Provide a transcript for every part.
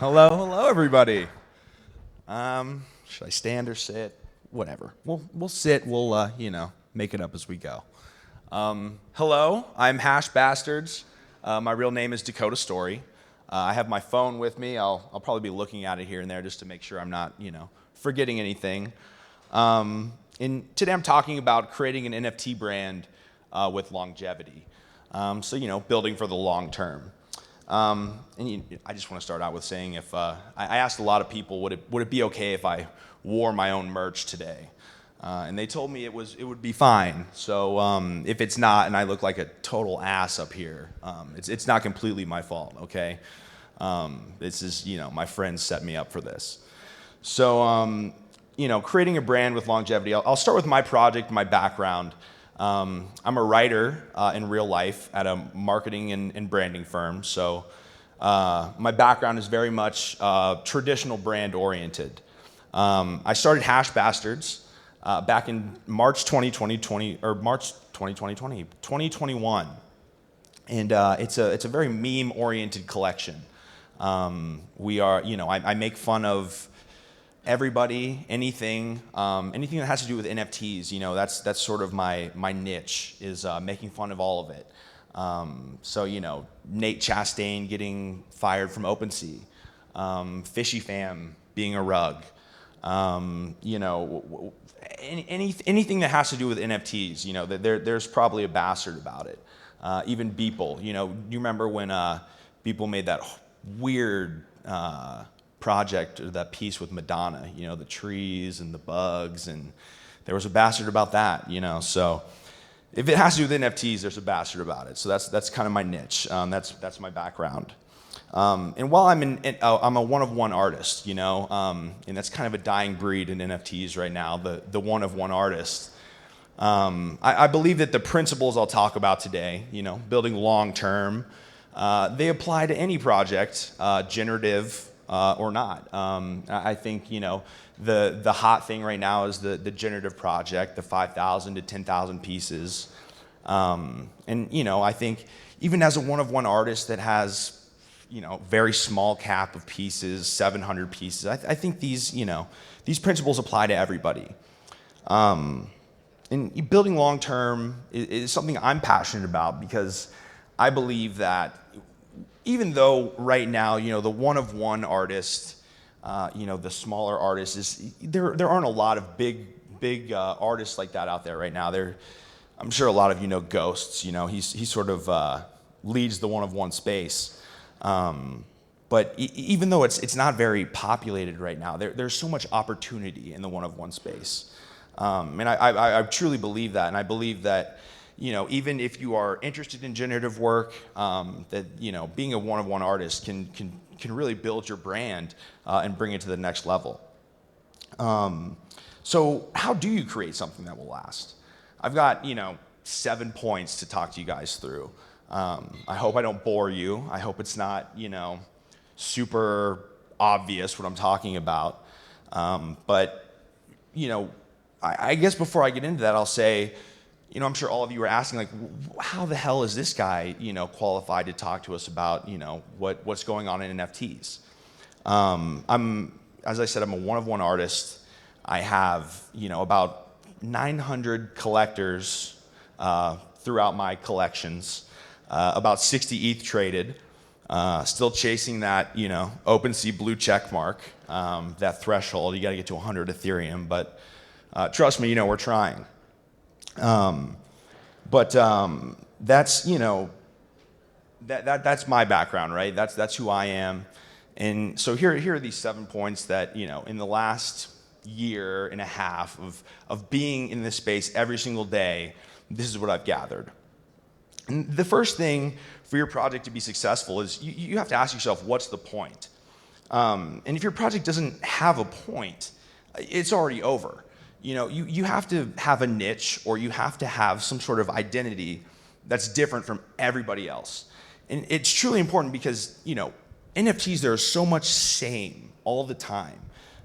Hello, everybody. Should I stand or sit? Whatever. We'll sit. We'll make it up as we go. Hello, I'm Hash Bastards. My real name is Dakota Story. I have my phone with me. I'll probably be looking at it here and there just to make sure I'm not forgetting anything. And today I'm talking about creating an NFT brand with longevity. Building for the long term. I just want to start out with saying if I asked a lot of people, would it be okay if I wore my own merch today? And they told me it would be fine. So if it's not, and I look like a total ass up here, it's not completely my fault. Okay, this is my friends set me up for this. So creating a brand with longevity. I'll start with my project, my background. I'm a writer in real life at a marketing and branding firm. So my background is very much traditional brand oriented. I started Hash Bastards back in March 2021. And it's a very meme oriented collection. I make fun of everybody, anything that has to do with NFTs. That's sort of my niche is making fun of all of it. Nate Chastain getting fired from OpenSea, Fishy Fam being a rug, anything that has to do with NFTs. There's probably a bastard about it. Even Beeple, you remember when Beeple made that weird project or that piece with Madonna, the trees and the bugs, and there was a bastard about that, So if it has to do with NFTs, there's a bastard about it. So that's kind of my niche. That's my background. And while I'm a one-of-one artist, and that's kind of a dying breed in NFTs right now, the one-of-one artist. I believe that the principles I'll talk about today, building long-term, they apply to any project, generative or not. I think the hot thing right now is the generative project, the 5,000 to 10,000 pieces, I think even as a one-of-one artist that has very small cap of pieces, 700 pieces, I think these principles apply to everybody. And building long-term is something I'm passionate about because I believe that even though right now, the one-of-one artist, the smaller artist there aren't a lot of big artists like that out there right now. I'm sure a lot of you know Ghosts. He sort of leads the one-of-one space. But even though it's not very populated right now, there's so much opportunity in the one-of-one space. And I truly believe that, and I believe that. Even if you are interested in generative work, that being a one-of-one artist can really build your brand and bring it to the next level. So how do you create something that will last? I've got 7 points to talk to you guys through. I hope I don't bore you. I hope it's not super obvious what I'm talking about. But I guess before I get into that, I'll say. I'm sure all of you are asking, how the hell is this guy, qualified to talk to us about, what's going on in NFTs? As I said, I'm a one-of-one artist. I have, about 900 collectors throughout my collections, about 60 ETH traded, still chasing that, OpenSea blue check mark, that threshold. You got to get to 100 Ethereum, but trust me, we're trying. But that's that's my background, right? That's who I am, and so here are these 7 points that in the last year and a half of being in this space every single day, this is what I've gathered. And the first thing for your project to be successful is you have to ask yourself, what's the point? And if your project doesn't have a point, it's already over. You have to have a niche, or you have to have some sort of identity that's different from everybody else. And it's truly important because, NFTs, there's so much same all the time.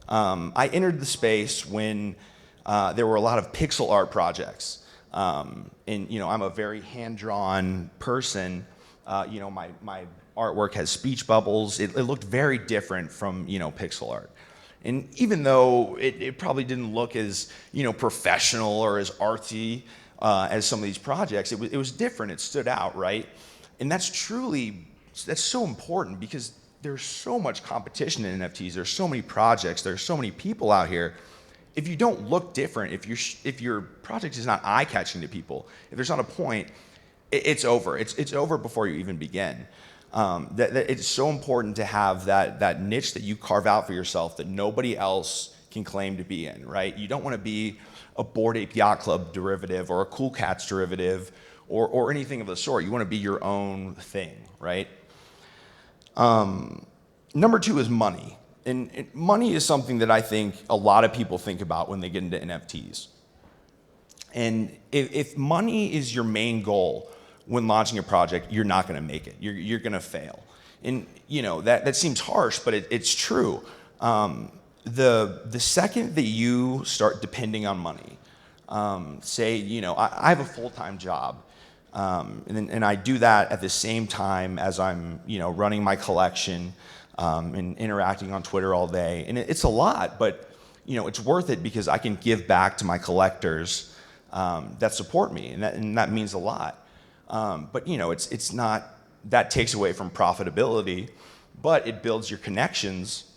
I entered the space when there were a lot of pixel art projects. And I'm a very hand-drawn person. My artwork has speech bubbles. It looked very different from, pixel art. And even though it probably didn't look as, professional or as artsy as some of these projects, it was different. It stood out, right? And that's so important because there's so much competition in NFTs. There's so many projects. There's so many people out here. If you don't look different, if your project is not eye-catching to people, if there's not a point, it's over. It's over before you even begin. That it's so important to have that niche that you carve out for yourself that nobody else can claim to be in, right? You don't want to be a Bored Ape Yacht Club derivative or a Cool Cats derivative or anything of the sort. You want to be your own thing, right? Number two is money. And money is something that I think a lot of people think about when they get into NFTs. And if money is your main goal when launching a project, you're not going to make it. You're going to fail. And that seems harsh, but it's true. The second that you start depending on money, say I have a full-time job, and I do that at the same time as I'm running my collection. And interacting on Twitter all day. And it's a lot, but it's worth it because I can give back to my collectors that support me, and that means a lot. But it's not, that takes away from profitability, but it builds your connections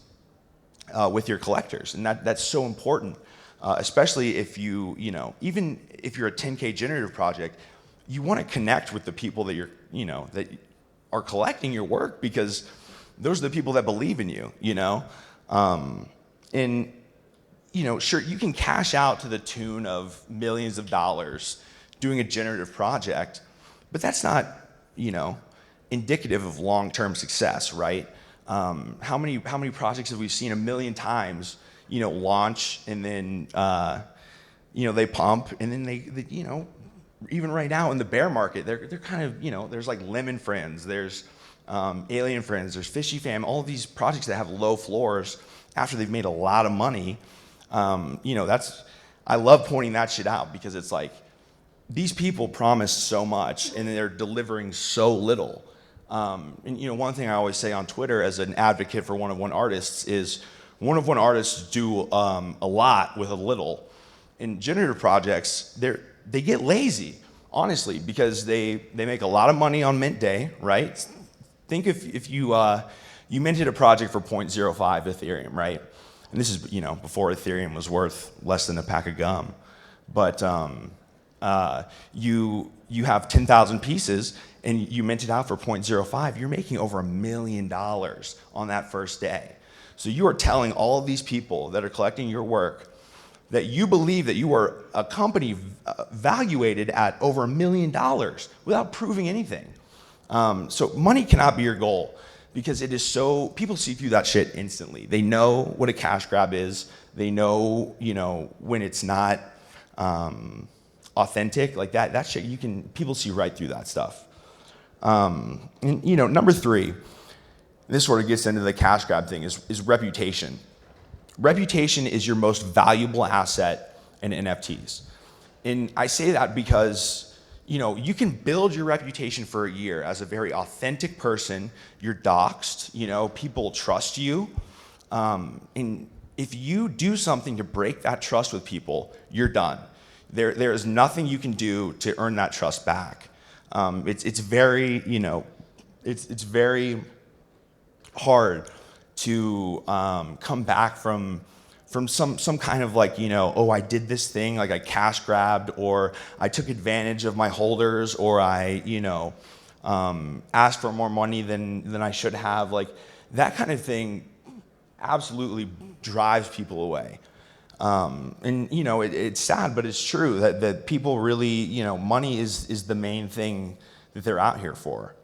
with your collectors, and that's so important, especially if even if you're a 10K generative project, you want to connect with the people that that are collecting your work because those are the people that believe in you, and sure, you can cash out to the tune of millions of dollars doing a generative project, but that's not, indicative of long-term success, right? How many projects have we seen a million times, launch and then, they pump and then they even right now in the bear market, they're kind of, there's like Lemon Friends, there's Alien Friends, there's Fishy Fam, all of these projects that have low floors after they've made a lot of money. I love pointing that shit out because it's like, these people promise so much and they're delivering so little. And one thing I always say on Twitter as an advocate for one-of-one artists is one-of-one artists do a lot with a little. In generative projects, they get lazy, honestly, because they make a lot of money on mint day, right? Think if you minted a project for 0.05 Ethereum, right? And this is before Ethereum was worth less than a pack of gum, but you have 10,000 pieces and you mint it out for 0.05. You're making over $1 million on that first day. So you are telling all of these people that are collecting your work that you believe that you are a company valuated at over $1 million without proving anything. So money cannot be your goal because it is so, people see through that shit instantly. They know what a cash grab is. They know, when it's not authentic, like that shit, people see right through that stuff. And, number three, this sort of gets into the cash grab thing, is reputation. Reputation is your most valuable asset in NFTs. And I say that because you can build your reputation for a year as a very authentic person. You're doxed, people trust you. And if you do something to break that trust with people, you're done. There is nothing you can do to earn that trust back. It's very, it's very hard to come back from some kind of like, I did this thing, like I cash grabbed, or I took advantage of my holders, or I, asked for more money than I should have. Like that kind of thing absolutely drives people away. And it's sad, but it's true that people really, money is the main thing that they're out here for.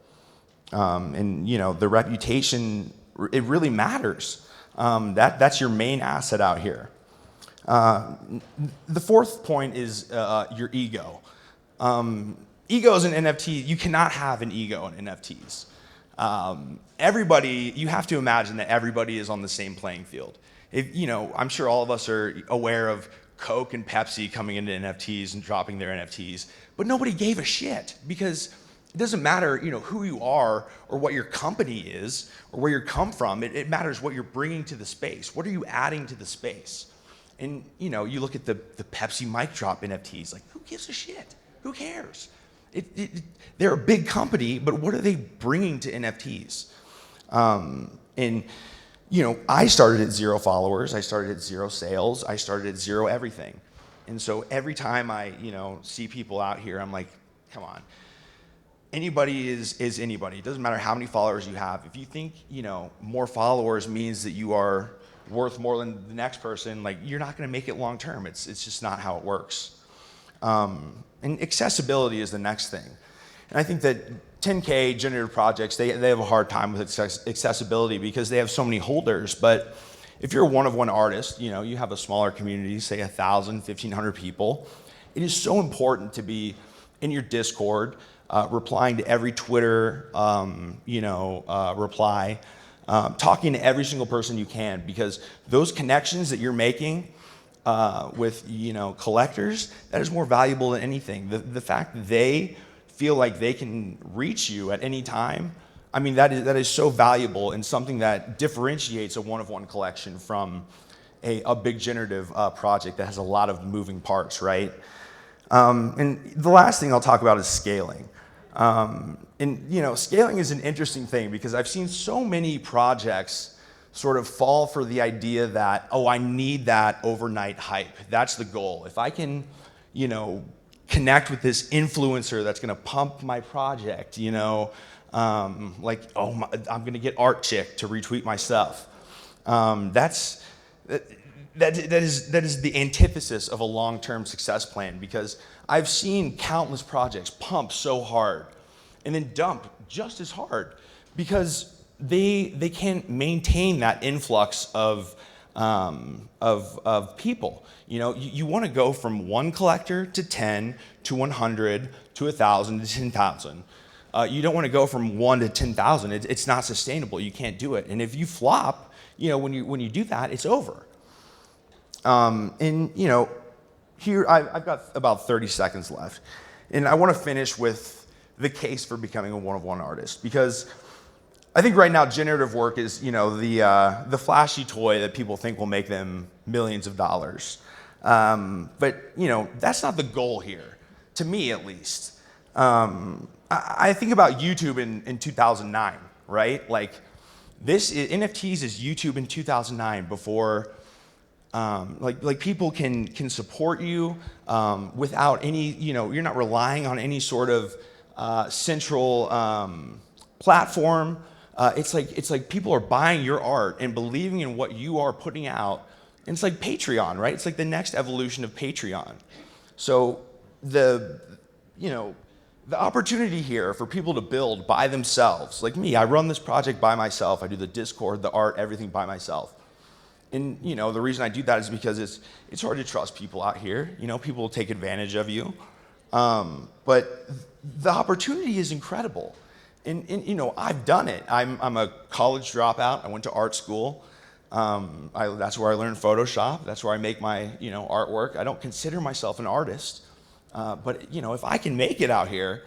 And the reputation, it really matters. That's your main asset out here. The fourth point is your ego. Egos in NFT, you cannot have an ego in NFTs. You have to imagine that everybody is on the same playing field. I'm sure all of us are aware of Coke and Pepsi coming into NFTs and dropping their NFTs, but nobody gave a shit because it doesn't matter, who you are or what your company is or where you come from. It matters what you're bringing to the space. What are you adding to the space? And, you look at the Pepsi mic drop NFTs, like, who gives a shit? Who cares? They're a big company, but what are they bringing to NFTs? And, I started at 0 followers. I started at 0 sales. I started at 0 everything. And so every time I, see people out here, I'm like, come on. Anybody is anybody. It doesn't matter how many followers you have. If you think, more followers means that you are worth more than the next person, like, you're not going to make it long term. It's just not how it works. And accessibility is the next thing. And I think that 10K generative projects, they have a hard time with accessibility because they have so many holders. But if you're a one-of-one artist, you have a smaller community, say 1,000, 1,500 people, it is so important to be in your Discord, replying to every Twitter, reply, talking to every single person you can, because those connections that you're making with collectors, that is more valuable than anything. The fact that they feel like they can reach you at any time, I mean, that is so valuable and something that differentiates a one-of-one collection from a big generative project that has a lot of moving parts, right? And the last thing I'll talk about is scaling. Scaling is an interesting thing because I've seen so many projects sort of fall for the idea that, oh, I need that overnight hype. That's the goal. If I can, connect with this influencer that's going to pump my project, I'm going to get Art Chick to retweet my stuff. That is the antithesis of a long-term success plan, because I've seen countless projects pump so hard and then dump just as hard because they can't maintain that influx of people. You want to go from 1 collector to 10 to 100 to 1,000 to 10,000. You don't want to go from 1 to 10,000. It's not sustainable. You can't do it. And if you flop, when you do that, it's over. Here I've got about 30 seconds left, and I want to finish with the case for becoming a one-of-one artist, because I think right now generative work is the flashy toy that people think will make them millions of dollars, but that's not the goal here, to me at least. I think about YouTube in 2009, right? Like NFTs is YouTube in 2009 before. Like people can support you without any, you're not relying on any sort of central platform. It's like people are buying your art and believing in what you are putting out. And it's like Patreon, right? It's like the next evolution of Patreon. So the opportunity here for people to build by themselves, like me, I run this project by myself. I do the Discord, the art, everything by myself. And the reason I do that is because it's hard to trust people out here. People will take advantage of you. But the opportunity is incredible. And I've done it. I'm a college dropout. I went to art school. That's where I learned Photoshop. That's where I make my artwork. I don't consider myself an artist. But if I can make it out here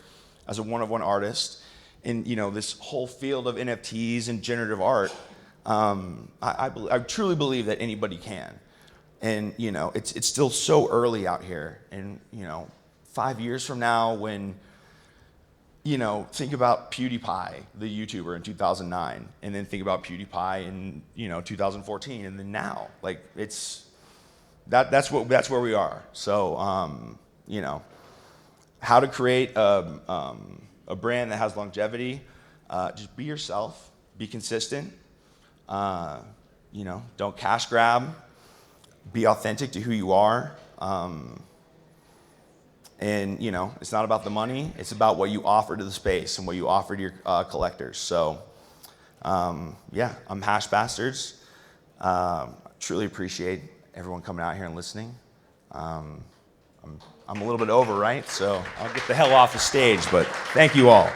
as a one-of-one artist in this whole field of NFTs and generative art, I truly believe that anybody can. And it's still so early out here. And 5 years from now, when think about PewDiePie, the YouTuber in 2009, and then think about PewDiePie in 2014, and then now, like that's where we are. So how to create a brand that has longevity? Just be yourself, be consistent. Don't cash grab, be authentic to who you are. And it's not about the money, it's about what you offer to the space and what you offer to your collectors. So, I'm Hash Bastards. Truly appreciate everyone coming out here and listening. I'm a little bit over, right? So I'll get the hell off the stage, but thank you all.